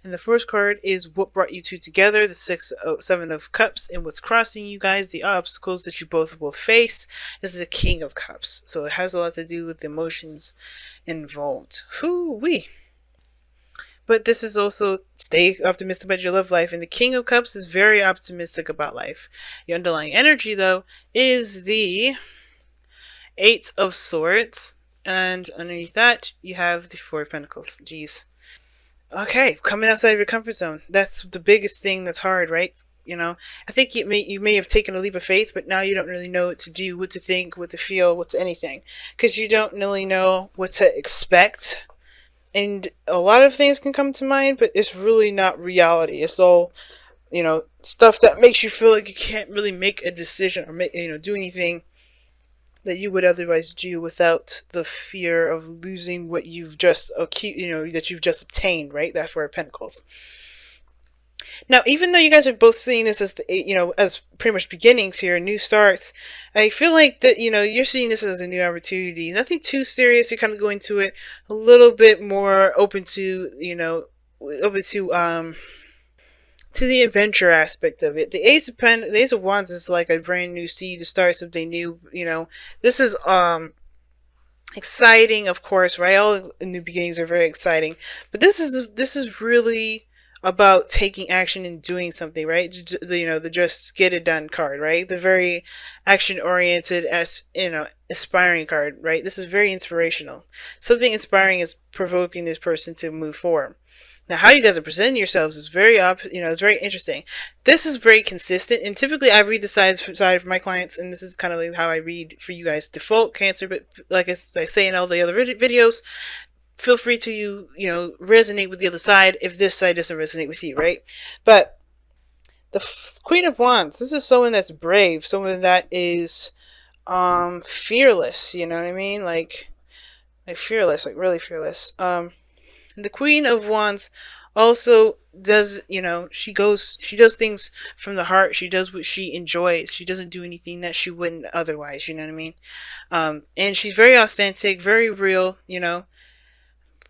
And the first card is what brought you two together, the Seven of Cups, and what's crossing you guys, the obstacles that you both will face. This is the King of Cups. So it has a lot to do with the emotions involved. Hoo-wee. But this is also stay optimistic about your love life. And the King of Cups is very optimistic about life. The underlying energy, though, is the Eight of Swords. And underneath that, you have the Four of Pentacles. Jeez. Okay, coming outside of your comfort zone. That's the biggest thing that's hard, right? You know, I think you may have taken a leap of faith, but now you don't really know what to do, what to think, what to feel, what's anything. Because you don't really know what to expect. And a lot of things can come to mind, but it's really not reality. It's all, you know, stuff that makes you feel like you can't really make a decision or do anything that you would otherwise do without the fear of losing what you've just, that you've just obtained, right? That Four of Pentacles. Now, even though you guys are both seeing this as as pretty much beginnings here, new starts, I feel like that, you're seeing this as a new opportunity. Nothing too serious. You kind of go into it a little bit more open to, to the adventure aspect of it. The Ace of Wands is like a brand new seed to start something new. This is exciting, of course, right? All new beginnings are very exciting, but this is really about taking action and doing something, right? The just get it done card, right? The very action oriented, aspiring card, right? This is very inspirational. Something inspiring is provoking this person to move forward. Now, how you guys are presenting yourselves is very it's very interesting. This is very consistent, and typically I read the side for my clients, and this is kind of like how I read for you guys. Default Cancer, but like I say in all the other videos, feel free to resonate with the other side if this side doesn't resonate with you, right? But the Queen of Wands, this is someone that's brave, someone that is fearless, you know what I mean? Like fearless, like really fearless. The Queen of Wands also does, she does things from the heart. She does what she enjoys. She doesn't do anything that she wouldn't otherwise, you know what I mean? And she's very authentic, very real,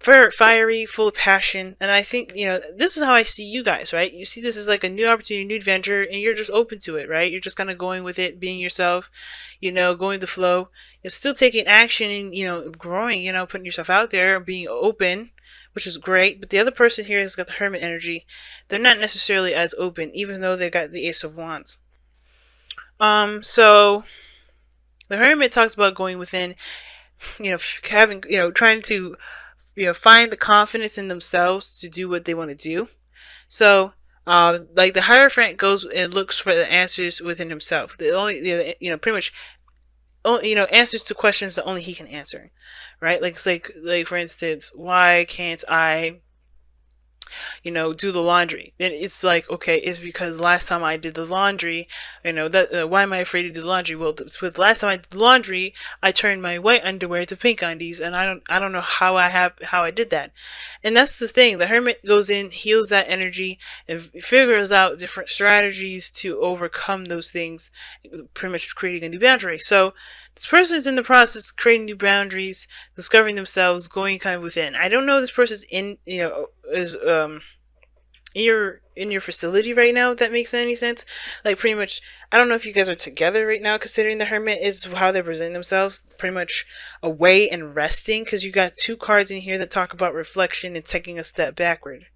very fiery, full of passion. And I think, this is how I see you guys, right? You see this as like a new opportunity, new adventure, and you're just open to it, right? You're just kind of going with it, being yourself, going with the flow. You're still taking action and, growing, putting yourself out there, being open, which is great. But the other person here has got the Hermit energy. They're not necessarily as open, even though they got the Ace of Wands. So the Hermit talks about going within, having, trying to find the confidence in themselves to do what they want to do. So, like the Hierophant goes and looks for the answers within himself. The only, pretty much, answers to questions that only he can answer, right? Like for instance, why can't I, do the laundry? And it's like, okay, it's because last time I did the laundry, why am I afraid to do the laundry? Well, with last time I did the laundry, I turned my white underwear to pink undies, and I don't know how I did that. And that's the thing. The Hermit goes in, heals that energy, and figures out different strategies to overcome those things, pretty much creating a new boundary. So this person's in the process of creating new boundaries, discovering themselves, going kind of within. I don't know if this person's is in your facility right now, if that makes any sense. Like pretty much, I don't know if you guys are together right now, considering the Hermit is how they present themselves, pretty much away and resting, because you got two cards in here that talk about reflection and taking a step backward.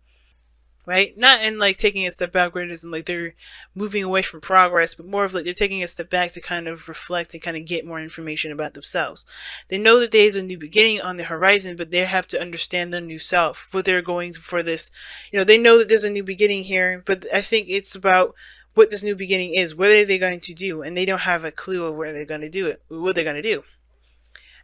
Right? Not in like taking a step backward as in like they're moving away from progress, but more of like they're taking a step back to kind of reflect and kind of get more information about themselves. They know that there's a new beginning on the horizon, but they have to understand their new self, what they're going for this. They know that there's a new beginning here, but I think it's about what this new beginning is. What are they going to do? And they don't have a clue of where they're going to do it, what they're going to do.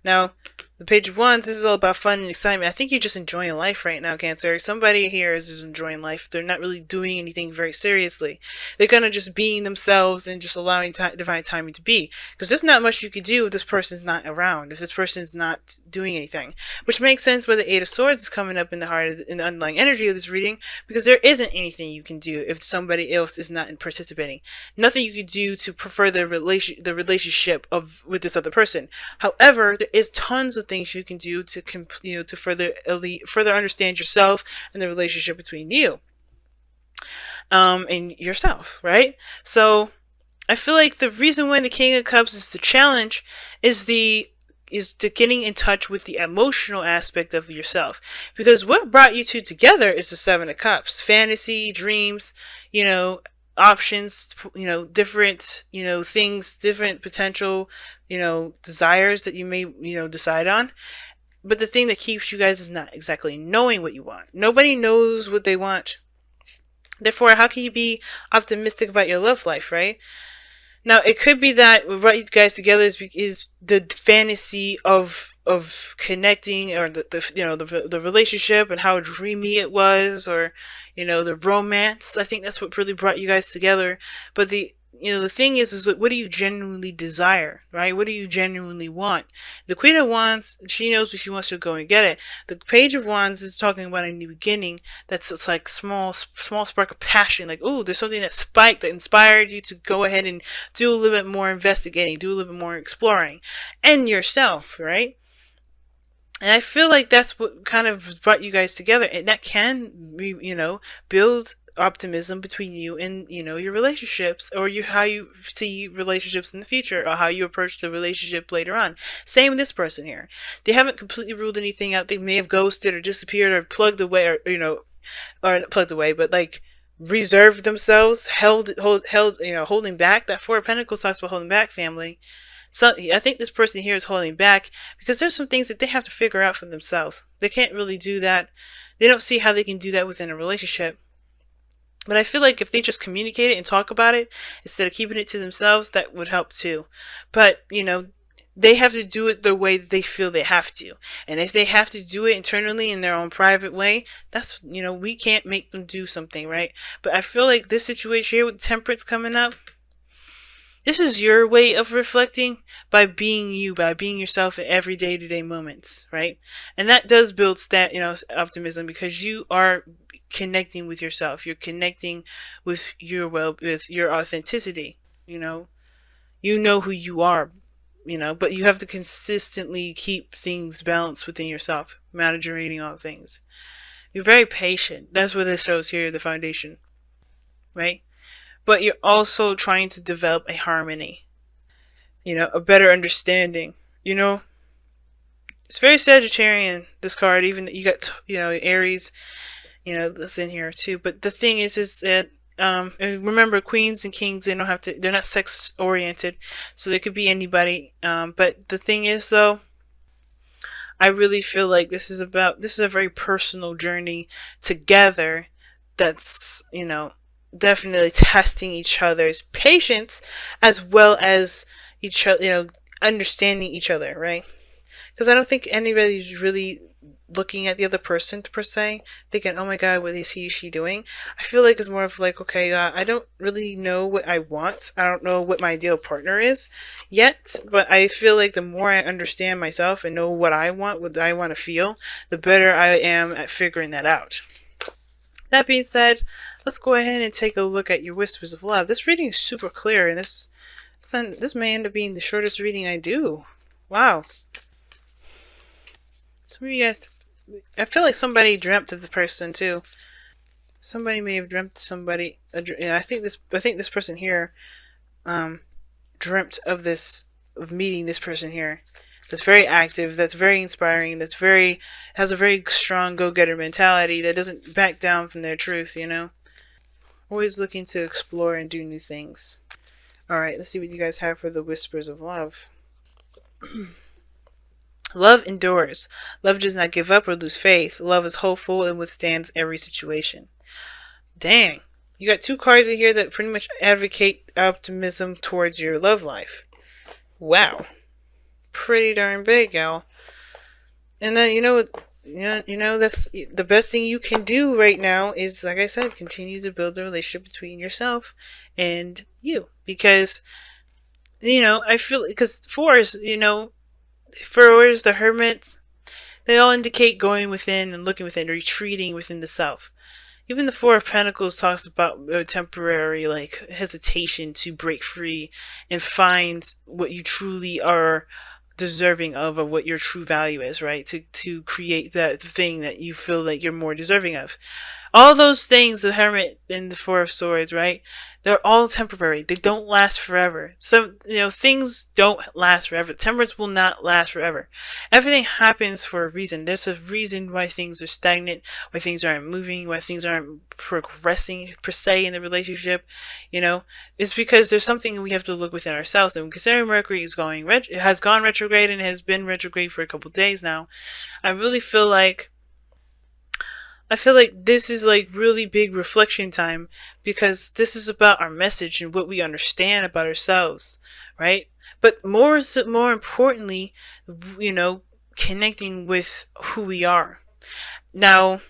Now, the Page of Wands, this is all about fun and excitement. I think you're just enjoying life right now, Cancer. Somebody here is just enjoying life. They're not really doing anything very seriously. They're kind of just being themselves and just allowing divine timing to be. Because there's not much you could do if this person's not around, if this person's not doing anything. Which makes sense why the Eight of Swords is coming up in the heart, in the underlying energy of this reading, because there isn't anything you can do if somebody else is not participating. Nothing you could do to prefer the relationship with this other person. However, there is tons of of things you can do to to further understand yourself and the relationship between you and yourself, right? So I feel like the reason why the King of Cups is the challenge is the getting in touch with the emotional aspect of yourself. Because what brought you two together is the Seven of Cups. Fantasy, dreams, you know, options, different, things, different potential, desires that you may, decide on. But the thing that keeps you guys is not exactly knowing what you want. Nobody knows what they want. Therefore, how can you be optimistic about your love life, right? Now, it could be that what brought you guys together is the fantasy of connecting, or the relationship and how dreamy it was, or the romance. I think that's what really brought you guys together. But the thing is what do you genuinely desire, right? What do you genuinely want? The Queen of Wands, she knows what she wants to go and get it. The Page of Wands is talking about a new beginning. It's like small spark of passion. Like, ooh, there's something that spiked, that inspired you to go ahead and do a little bit more investigating, do a little bit more exploring, and yourself, right? And I feel like that's what kind of brought you guys together, and that can, build optimism between you and your relationships, or how you see relationships in the future, or how you approach the relationship later on. Same with this person here. They haven't completely ruled anything out. They may have ghosted or disappeared or plugged away, or or not plugged away, but like reserved themselves, held, holding back. That Four of Pentacles talks about holding back, family. So I think this person here is holding back because there's some things that they have to figure out for themselves. They can't really do that. They don't see how they can do that within a relationship. But I feel like if they just communicate it and talk about it instead of keeping it to themselves, that would help too. But, they have to do it the way they feel they have to. And if they have to do it internally in their own private way, that's, we can't make them do something, right? But I feel like this situation here with Temperance coming up, this is your way of reflecting by being you, by being yourself in every day-to-day moments, right? And that does build optimism, because you are connecting with yourself. You're connecting with with your authenticity. You know who you are. But you have to consistently keep things balanced within yourself, managing all things. You're very patient. That's what it shows here, the foundation, right? But you're also trying to develop a harmony, a better understanding. It's very Sagittarian, this card. Even you got, Aries, that's in here too. But the thing is that, and remember, queens and kings, they're not sex oriented, so they could be anybody. But the thing is, though, I really feel like this is a very personal journey together. That's, definitely testing each other's patience, as well as each other, understanding each other, right? Because I don't think anybody's really looking at the other person per se, thinking, oh my god, what is he or she doing? I feel like it's more of like, okay, I don't really know what I want. I don't know what my ideal partner is yet, but I feel like the more I understand myself and know what I want to feel, the better I am at figuring that out. That being said, let's go ahead and take a look at your Whispers of Love. This reading is super clear, and this may end up being the shortest reading I do. Wow. Some of you guys, I feel like somebody dreamt of the person too. Somebody may have dreamt somebody. I think this person here, dreamt of meeting this person here. That's very active. That's very inspiring. Has a very strong go-getter mentality. That doesn't back down from their truth. Always looking to explore and do new things. All right, let's see what you guys have for the Whispers of Love. Love endures. Love does not give up or lose faith. Love is hopeful and withstands every situation. Dang. You got two cards in here that pretty much advocate optimism towards your love life. Wow. Pretty darn big, gal. And then, that's the best thing you can do right now is, like I said, continue to build the relationship between yourself and you. Because, I feel, because fours, the hermits, they all indicate going within and looking within, retreating within the self. Even the Four of Pentacles talks about a temporary, hesitation to break free and find what you truly are deserving of what your true value is, right? To create that thing that you feel like you're more deserving of. All those things, the Hermit and the Four of Swords, right? They're all temporary. They don't last forever. Some, things don't last forever. Temperance will not last forever. Everything happens for a reason. There's a reason why things are stagnant, why things aren't moving, why things aren't progressing per se in the relationship. It's because there's something we have to look within ourselves. And considering Mercury is it has gone retrograde and has been retrograde for a couple days now, I really feel like this is like really big reflection time, because this is about our message and what we understand about ourselves, right? But more importantly, you know, connecting with who we are. Now,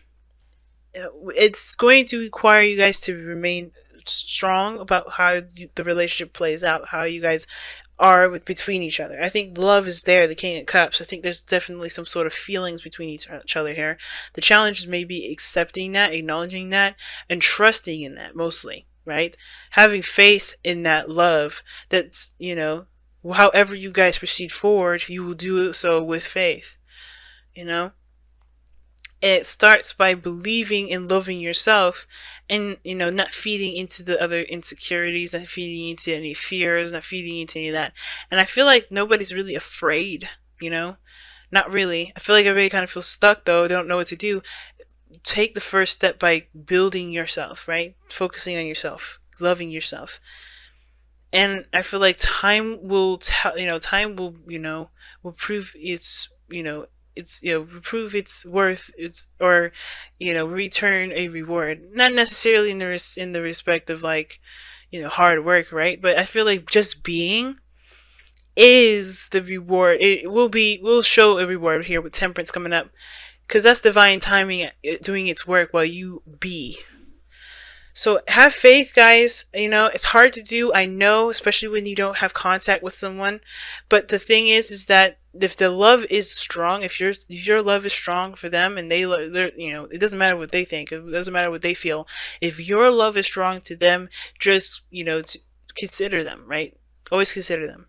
it's going to require you guys to remain strong about how the relationship plays out, how you guys are between each other. I think love is there, the King of Cups. I think there's definitely some sort of feelings between each other here. The challenge is maybe accepting that, acknowledging that, and trusting in that mostly, right? Having faith in that love that's, however you guys proceed forward, you will do so with faith, you know? It starts by believing and loving yourself, and not feeding into the other insecurities, not feeding into any fears, not feeding into any of that. And I feel like nobody's really afraid, not really. I feel like everybody kind of feels stuck though, don't know what to do. Take the first step by building yourself, right? Focusing on yourself, loving yourself. And I feel like time will will prove prove its worth, or return a reward, not necessarily in the respect of like hard work, right? But I feel like just being is the reward. It will show a reward here with Temperance coming up, because that's divine timing doing its work while you be. So have faith, guys. It's hard to do, I know, especially when you don't have contact with someone. But the thing is that if the love is strong, if your love is strong for them, and it doesn't matter what they think, it doesn't matter what they feel. If your love is strong to them, just consider them, right? Always consider them.